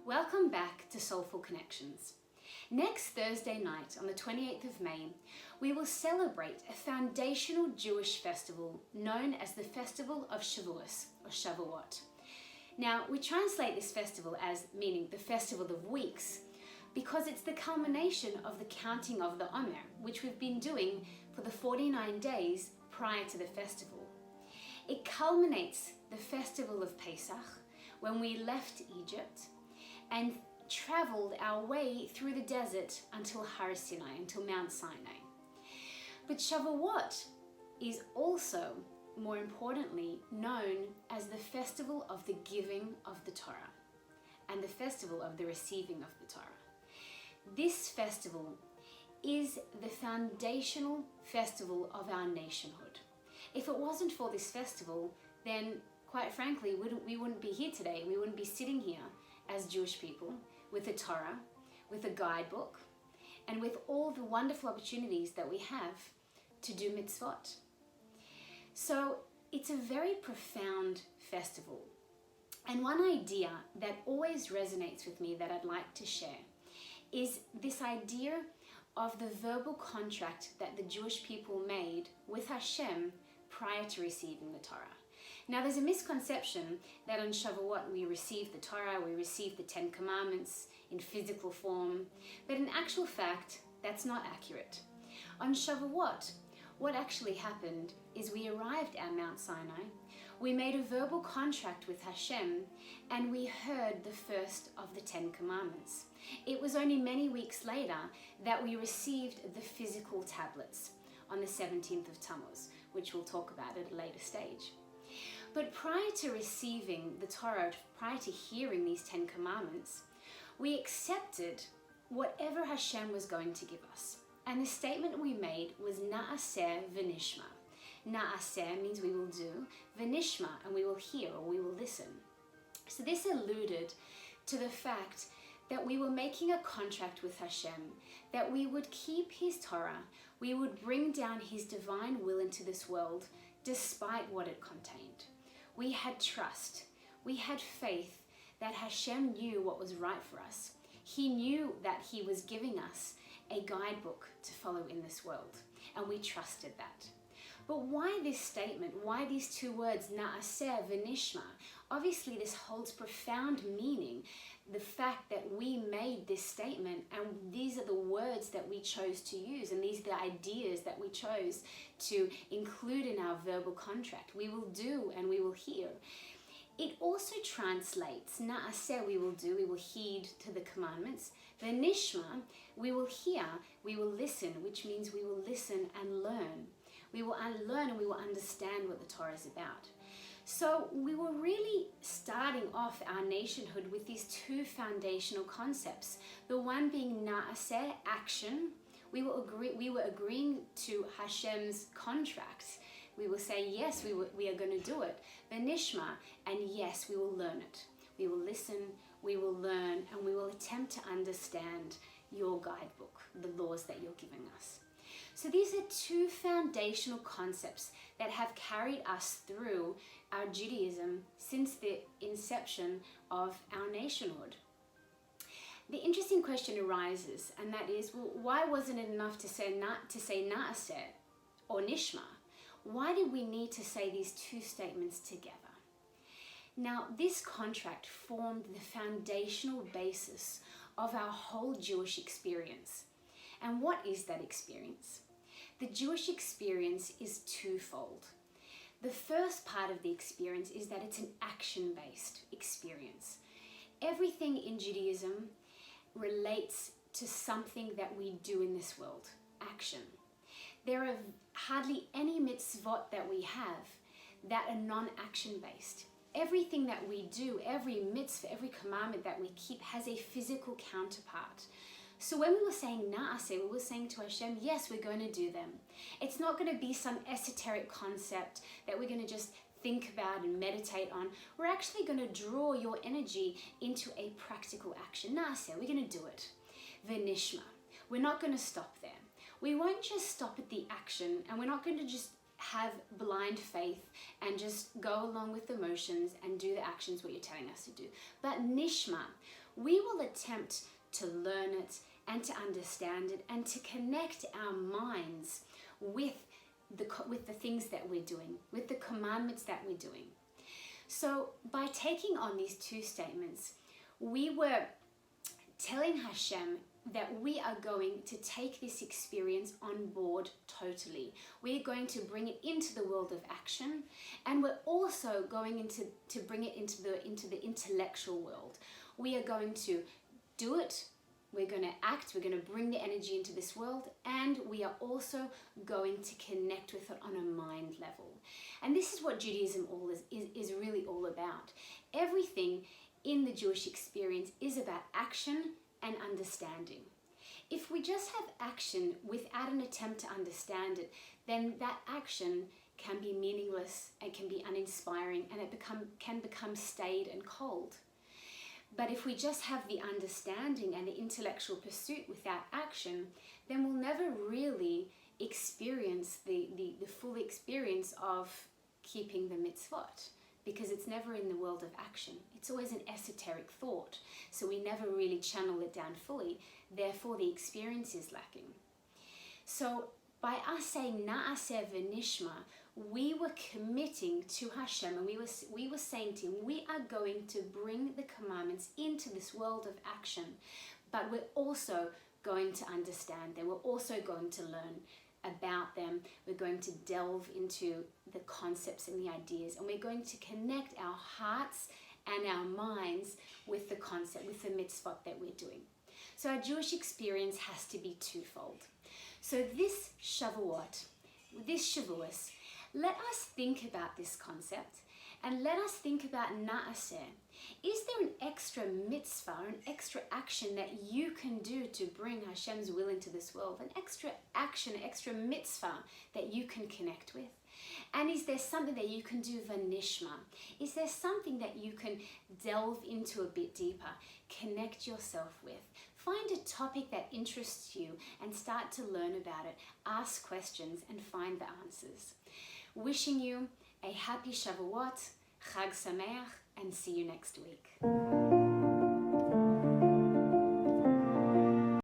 Welcome back to Soulful Connections. Next Thursday night, on the 28th of May, we will celebrate a foundational Jewish festival known as the Festival of Shavuos, or Shavuot. Now, we translate this festival as meaning the Festival of Weeks because it's the culmination of the counting of the Omer, which we've been doing for the 49 days prior to the festival. It culminates the Festival of Pesach when we left Egypt and traveled our way through the desert until Har Sinai, until Mount Sinai. But Shavuot is also, more importantly, known as the festival of the giving of the Torah and the festival of the receiving of the Torah. This festival is the foundational festival of our nationhood. If it wasn't for this festival, then quite frankly, we wouldn't be here today. We wouldn't be sitting here as Jewish people with a Torah, with a guidebook, and with all the wonderful opportunities that we have to do mitzvot. So it's a very profound festival. And one idea that always resonates with me that I'd like to share is this idea of the verbal contract that the Jewish people made with Hashem prior to receiving the Torah. Now, there's a misconception that on Shavuot we receive the Torah, we receive the 10 Commandments in physical form, but in actual fact, that's not accurate. On Shavuot, what actually happened is we arrived at Mount Sinai, we made a verbal contract with Hashem, and we heard the first of the 10 Commandments. It was only many weeks later that we received the physical tablets on the 17th of Tammuz, which we'll talk about at a later stage. But prior to receiving the Torah, prior to hearing these 10 Commandments, we accepted whatever Hashem was going to give us. And the statement we made was Na'aseh v'nishma. Na'aseh means we will do, v'nishma, and we will hear or we will listen. So this alluded to the fact that we were making a contract with Hashem, that we would keep His Torah, we would bring down His divine will into this world despite what it contained. We had trust, we had faith that Hashem knew what was right for us. He knew that He was giving us a guidebook to follow in this world, and we trusted that. But why this statement? Why these two words, Na'aseh v'nishma? Obviously, this holds profound meaning. The fact that we made this statement, and these are the words that we chose to use, and these are the ideas that we chose to include in our verbal contract. We will do and we will hear. It also translates, Na'aseh, we will do, we will heed to the commandments. V'nishma, we will hear, we will listen, which means we will listen and learn. We will learn and we will understand what the Torah is about. So we were really starting off our nationhood with these two foundational concepts. The one being Na'aseh, action. We were agreeing to Hashem's contract. We will say, yes, we are going to do it. V'nishma, and yes, we will learn it. We will listen, we will learn, and we will attempt to understand your guidebook, the laws that you're giving us. So these are two foundational concepts that have carried us through our Judaism since the inception of our nationhood. The interesting question arises, and that is, well, why wasn't it enough to say Na'aseh or Nishma? Why did we need to say these two statements together? Now, this contract formed the foundational basis of our whole Jewish experience. And what is that experience? The Jewish experience is twofold. The first part of the experience is that it's an action-based experience. Everything in Judaism relates to something that we do in this world, action. There are hardly any mitzvot that we have that are non-action based. Everything that we do, every mitzvah, every commandment that we keep has a physical counterpart. So when we were saying Na'aseh, we were saying to Hashem, yes, we're going to do them. It's not going to be some esoteric concept that we're going to just think about and meditate on. We're actually going to draw your energy into a practical action. Na'aseh, we're going to do it. V'nishma, we're not going to stop there. We won't just stop at the action, and we're not going to just have blind faith and just go along with the motions and do the actions what you're telling us to do. But nishma, we will attempt to learn it and to understand it and to connect our minds with the things that we're doing, with the commandments that we're doing. So by taking on these two statements, we were telling Hashem that we are going to take this experience on board totally. We're going to bring it into the world of action, and we're also going to bring it into the intellectual world. We are going to do it, we're going to act, we're going to bring the energy into this world, and we are also going to connect with it on a mind level. And this is what Judaism is really all about. Everything in the Jewish experience is about action and understanding. If we just have action without an attempt to understand it, then that action can be meaningless, it can be uninspiring, and it can become staid and cold. But if we just have the understanding and the intellectual pursuit without action, then we'll never really experience the full experience of keeping the mitzvot, because it's never in the world of action. It's always an esoteric thought, so we never really channel it down fully, therefore the experience is lacking. So by us saying Na'aseh v'nishma, we were committing to Hashem, and we were saying to him, we are going to bring the commandments into this world of action, but we're also going to understand them, we're also going to learn about them, we're going to delve into the concepts and the ideas, and we're going to connect our hearts and our minds with the concept, with the mitzvot that we're doing. So our Jewish experience has to be twofold. So this Shavuos, let us think about this concept, and let us think about Na'aseh. Is there an extra mitzvah, an extra action that you can do to bring Hashem's will into this world? An extra action, extra mitzvah that you can connect with? And is there something that you can do v'nishma? Is there something that you can delve into a bit deeper, connect yourself with? Find a topic that interests you and start to learn about it. Ask questions and find the answers. Wishing you a happy Shavuot, Chag Sameach, and see you next week.